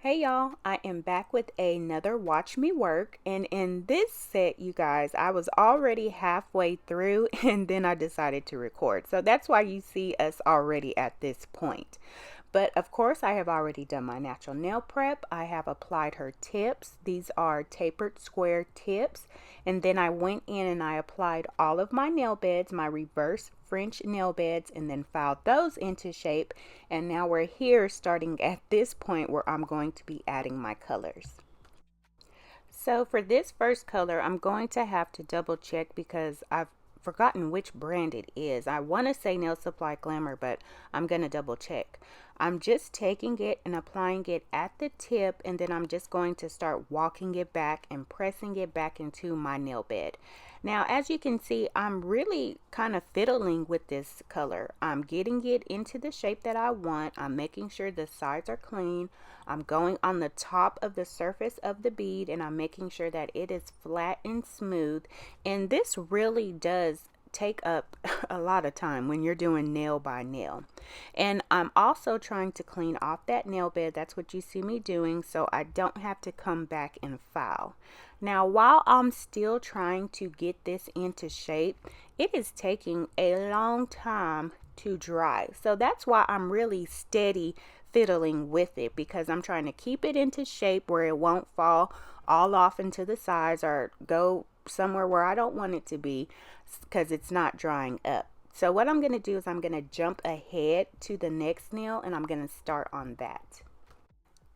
Hey y'all, I am back with another Watch Me Work, and in this set, you guys, I was already halfway through and then I decided to record. So that's why you see us already at this point. But of course, I have already done my natural nail prep. I have applied her tips. These are tapered square tips. And then I went in and I applied all of my nail beds, my reverse French nail beds, and then filed those into shape. And now we're here starting at this point where I'm going to be adding my colors. So for this first color, I'm going to have to double check because I've forgotten which brand it is. I want to say Nail Supply Glamour, but I'm going to double check. I'm just taking it and applying it at the tip, and then I'm just going to start walking it back and pressing it back into my nail bed. Now, as you can see, I'm really kind of fiddling with this color. I'm getting it into the shape that I want. I'm making sure the sides are clean. I'm going on the top of the surface of the bead and I'm making sure that it is flat and smooth. And this really does take up a lot of time when you're doing nail by nail. And I'm also trying to clean off that nail bed. That's what you see me doing, so I don't have to come back and file. Now, while I'm still trying to get this into shape, it is taking a long time to dry. So that's why I'm really steady fiddling with it, because I'm trying to keep it into shape where it won't fall all off into the sides or go somewhere where I don't want it to be, because it's not drying up. So what I'm going to do is I'm going to jump ahead to the next nail and I'm going to start on that.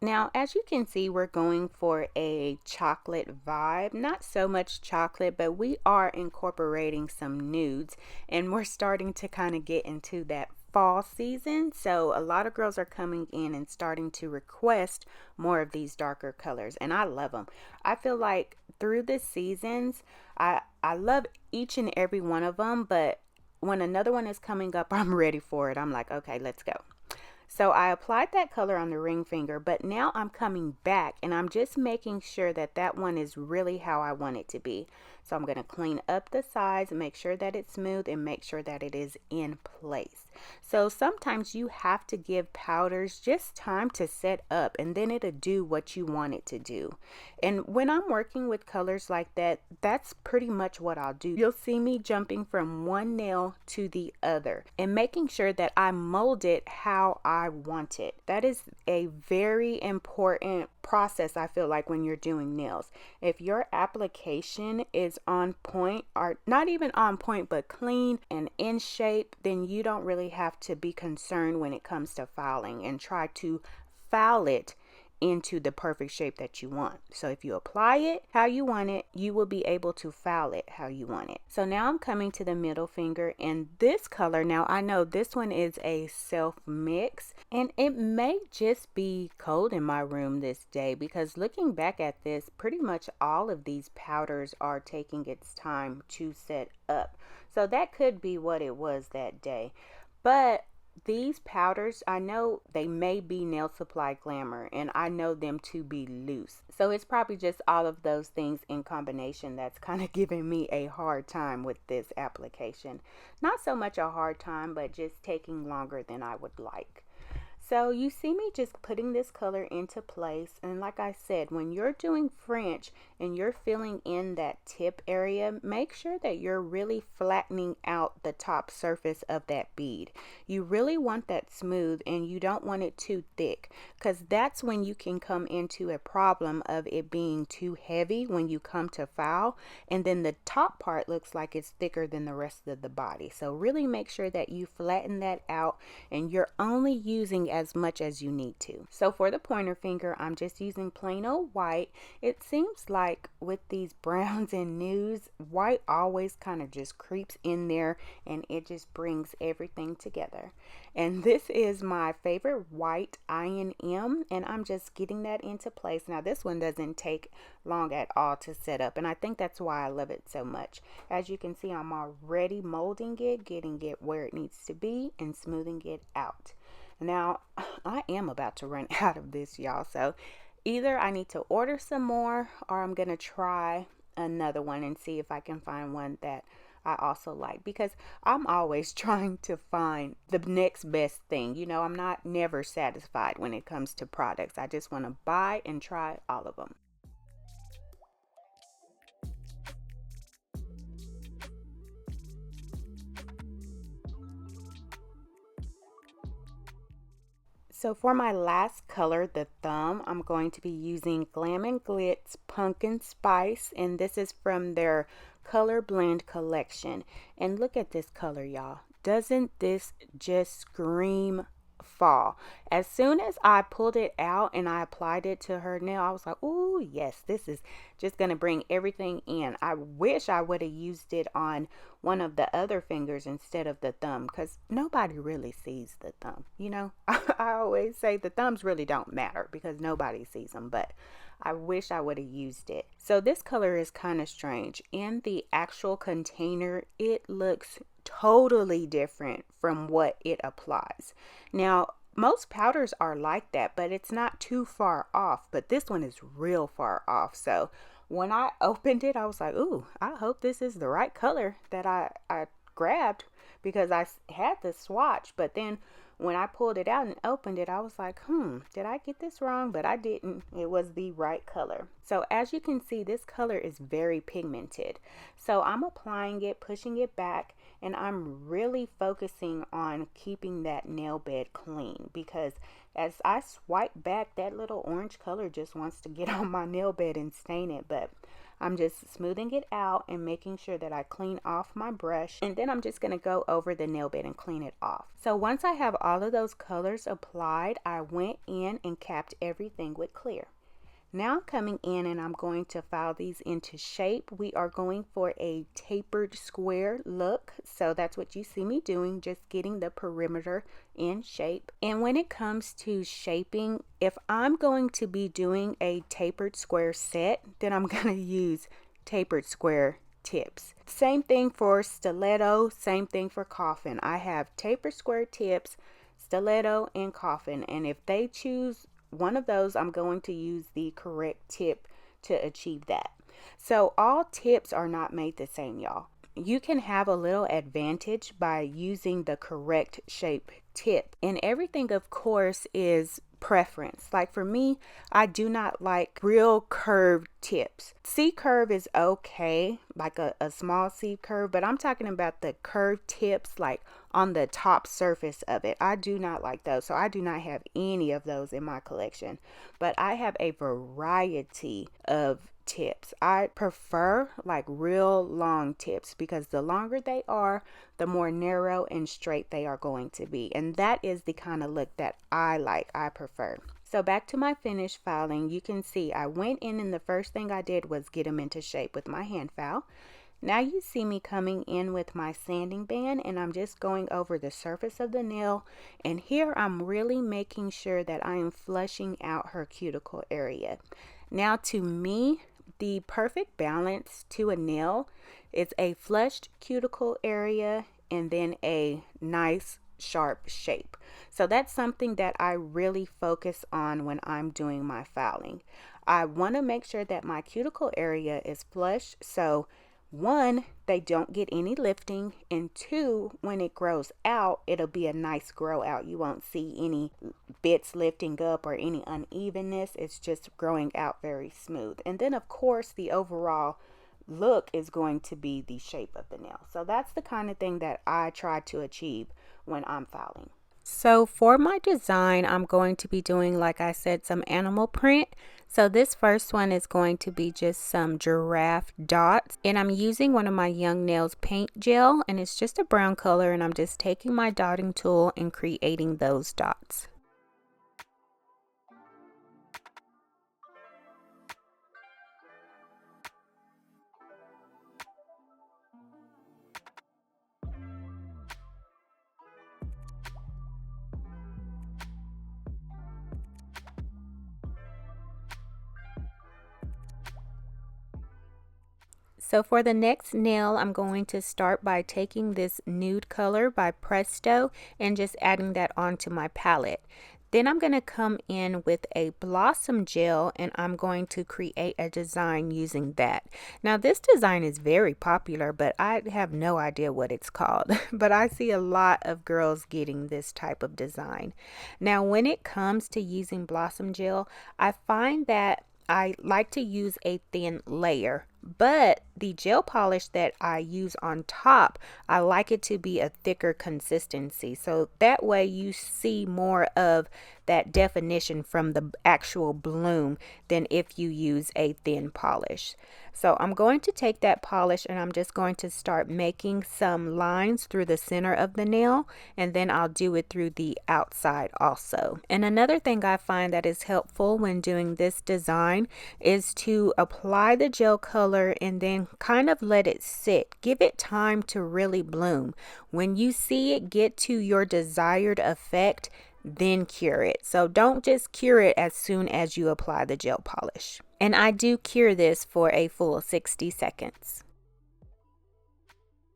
Now, as you can see, we're going for a chocolate vibe. Not so much chocolate, but we are incorporating some nudes and we're starting to kind of get into that fall season. So a lot of girls are coming in and starting to request more of these darker colors, and I love them. I feel like through the seasons, I love each and every one of them, but when another one is coming up, I'm ready for it. I'm like, okay, let's go. So I applied that color on the ring finger, but now I'm coming back and I'm just making sure that that one is really how I want it to be. So I'm going to clean up the sides, make sure that it's smooth, and make sure that it is in place. So sometimes you have to give powders just time to set up, and then it'll do what you want it to do. And when I'm working with colors like that, that's pretty much what I'll do. You'll see me jumping from one nail to the other and making sure that I mold it how I want it. That is a very important process, I feel like, when you're doing nails. If your application is on point, or not even on point but clean and in shape, then you don't really have to be concerned when it comes to filing and try to file it into the perfect shape that you want. So if you apply it how you want it, you will be able to file it how you want it. So now I'm coming to the middle finger, and this color, now I know this one is a self mix, and it may just be cold in my room this day, because looking back at this, pretty much all of these powders are taking its time to set up. So that could be what it was that day. But these powders, I know they may be Nail Supply Glamour, and I know them to be loose. So it's probably just all of those things in combination that's kind of giving me a hard time with this application. Not so much a hard time, but just taking longer than I would like. So you see me just putting this color into place, and like I said, when you're doing French and you're filling in that tip area, make sure that you're really flattening out the top surface of that bead. You really want that smooth, and you don't want it too thick, because that's when you can come into a problem of it being too heavy when you come to file, and then the top part looks like it's thicker than the rest of the body. So really make sure that you flatten that out and you're only using as much as you need to. So for the pointer finger, I'm just using plain old white. It seems like with these browns and nudes, white always kind of just creeps in there and it just brings everything together. And this is my favorite white INM, and I'm just getting that into place. Now this one doesn't take long at all to set up, and I think that's why I love it so much. As you can see, I'm already molding it, getting it where it needs to be, and smoothing it out. Now, I am about to run out of this, y'all. So either I need to order some more, or I'm going to try another one and see if I can find one that I also like, because I'm always trying to find the next best thing. You know, I'm not never satisfied when it comes to products. I just want to buy and try all of them. So for my last color, the thumb, I'm going to be using GlamandGlits Pumpkin Spice, and this is from their Color Blend collection. And look at this color, y'all. Doesn't this just scream fall? As soon as I pulled it out and I applied it to her nail, I was like, oh yes, this is just going to bring everything in. I wish I would have used it on one of the other fingers instead of the thumb, because nobody really sees the thumb. You know, I always say the thumbs really don't matter because nobody sees them, but I wish I would have used it. So this color is kind of strange. In the actual container, it looks totally different from what it applies. Now, most powders are like that, but it's not too far off. But this one is real far off. So when I opened it, I was like, ooh, I hope this is the right color that I grabbed, because I had the swatch. But then when I pulled it out and opened it, I was like, did I get this wrong? But I didn't. It was the right color. So as you can see, this color is very pigmented. So I'm applying it, pushing it back, and I'm really focusing on keeping that nail bed clean, because as I swipe back, that little orange color just wants to get on my nail bed and stain it. But I'm just smoothing it out and making sure that I clean off my brush, and then I'm just going to go over the nail bed and clean it off. So once I have all of those colors applied, I went in and capped everything with clear. Now I'm coming in and I'm going to file these into shape. We are going for a tapered square look. So that's what you see me doing, just getting the perimeter in shape. And when it comes to shaping, if I'm going to be doing a tapered square set, then I'm going to use tapered square tips. Same thing for stiletto, same thing for coffin. I have tapered square tips, stiletto, and coffin. And if they choose one of those, I'm going to use the correct tip to achieve that. So all tips are not made the same, y'all. You can have a little advantage by using the correct shape tip, and everything of course is preference. Like for me, I do not like real curved tips. C curve is okay, like a small C curve, but I'm talking about the curved tips like on the top surface of it. I do not like those, so I do not have any of those in my collection, but I have a variety of tips. I prefer like real long tips, because the longer they are, the more narrow and straight they are going to be, and that is the kind of look that I like, I prefer. So back to my finished filing, you can see I went in and the first thing I did was get them into shape with my hand file. Now you see me coming in with my sanding band, and I'm just going over the surface of the nail, and here I'm really making sure that I am flushing out her cuticle area. Now to me, the perfect balance to a nail is a flushed cuticle area and then a nice sharp shape. So that's something that I really focus on when I'm doing my filing. I want to make sure that my cuticle area is flush, so one, they don't get any lifting, and two, when it grows out, it'll be a nice grow out. You won't see any bits lifting up or any unevenness. It's just growing out very smooth. And then of course the overall look is going to be the shape of the nail. So that's the kind of thing that I try to achieve when I'm filing. So for my design, I'm going to be doing, like I said, some animal print. So this first one is going to be just some giraffe dots, and I'm using one of my Young Nails paint gel, and it's just a brown color, and I'm just taking my dotting tool and creating those dots. So for the next nail, I'm going to start by taking this nude color by Presto and just adding that onto my palette. Then I'm going to come in with a blossom gel and I'm going to create a design using that. Now this design is very popular, but I have no idea what it's called. But I see a lot of girls getting this type of design. Now when it comes to using blossom gel, I find that I like to use a thin layer, but the gel polish that I use on top, I like it to be a thicker consistency. So that way you see more of that definition from the actual bloom than if you use a thin polish. So I'm going to take that polish and I'm just going to start making some lines through the center of the nail, and then I'll do it through the outside also. And another thing I find that is helpful when doing this design is to apply the gel color and then kind of let it sit. Give it time to really bloom. When you see it get to your desired effect, then cure it. So don't just cure it as soon as you apply the gel polish. And I do cure this for a full 60 seconds.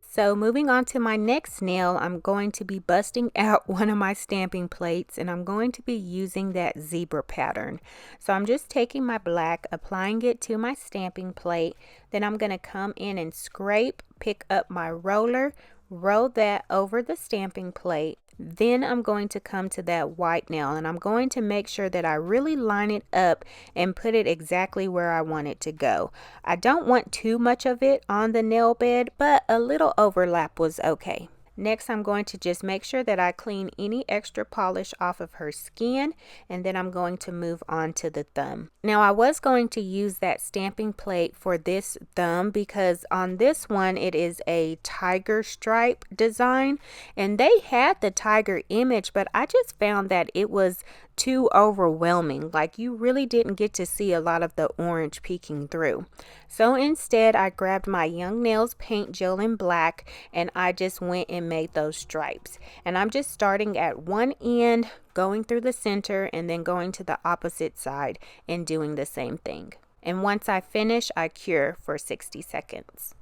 So moving on to my next nail, I'm going to be busting out one of my stamping plates and I'm going to be using that zebra pattern. So I'm just taking my black, applying it to my stamping plate. Then I'm going to come in and scrape, pick up my roller, roll that over the stamping plate. Then I'm going to come to that white nail and I'm going to make sure that I really line it up and put it exactly where I want it to go. I don't want too much of it on the nail bed, but a little overlap was okay. Next, I'm going to just make sure that I clean any extra polish off of her skin, and then I'm going to move on to the thumb. Now, I was going to use that stamping plate for this thumb because on this one, it is a tiger stripe design, and they had the tiger image, but I just found that it was too overwhelming. Like you really didn't get to see a lot of the orange peeking through. So instead I grabbed my Young Nails paint gel in black and I just went and made those stripes. And I'm just starting at one end, going through the center, and then going to the opposite side and doing the same thing. And once I finish, I cure for 60 seconds.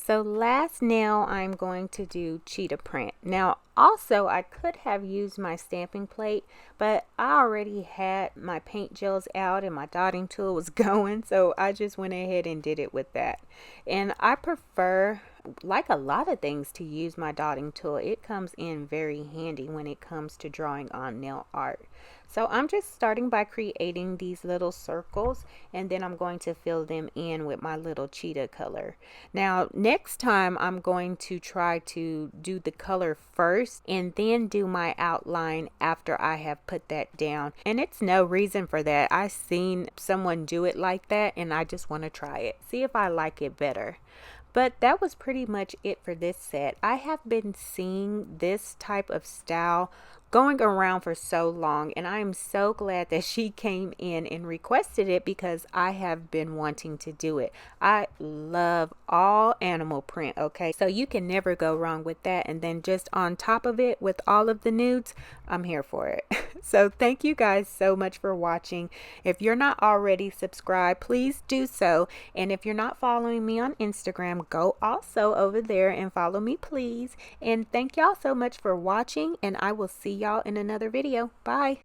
So last nail I'm going to do cheetah print. Now also I could have used my stamping plate, but I already had my paint gels out and my dotting tool was going, so I just went ahead and did it with that. And I prefer, like a lot of things, to use my dotting tool. It comes in very handy when it comes to drawing on nail art. So I'm just starting by creating these little circles and then I'm going to fill them in with my little cheetah color. Now next time I'm going to try to do the color first and then do my outline after I have put that down. And it's no reason for that. I've seen someone do it like that and I just want to try it. See if I like it better. But that was pretty much it for this set. I have been seeing this type of style going around for so long, and I am so glad that she came in and requested it because I have been wanting to do it. I love all animal print, okay? So you can never go wrong with that. And then just on top of it with all of the nudes, I'm here for it. So thank you guys so much for watching. If you're not already subscribed, please do so. And if you're not following me on Instagram, go also over there and follow me, please. And thank y'all so much for watching, and I will see y'all in another video. Bye.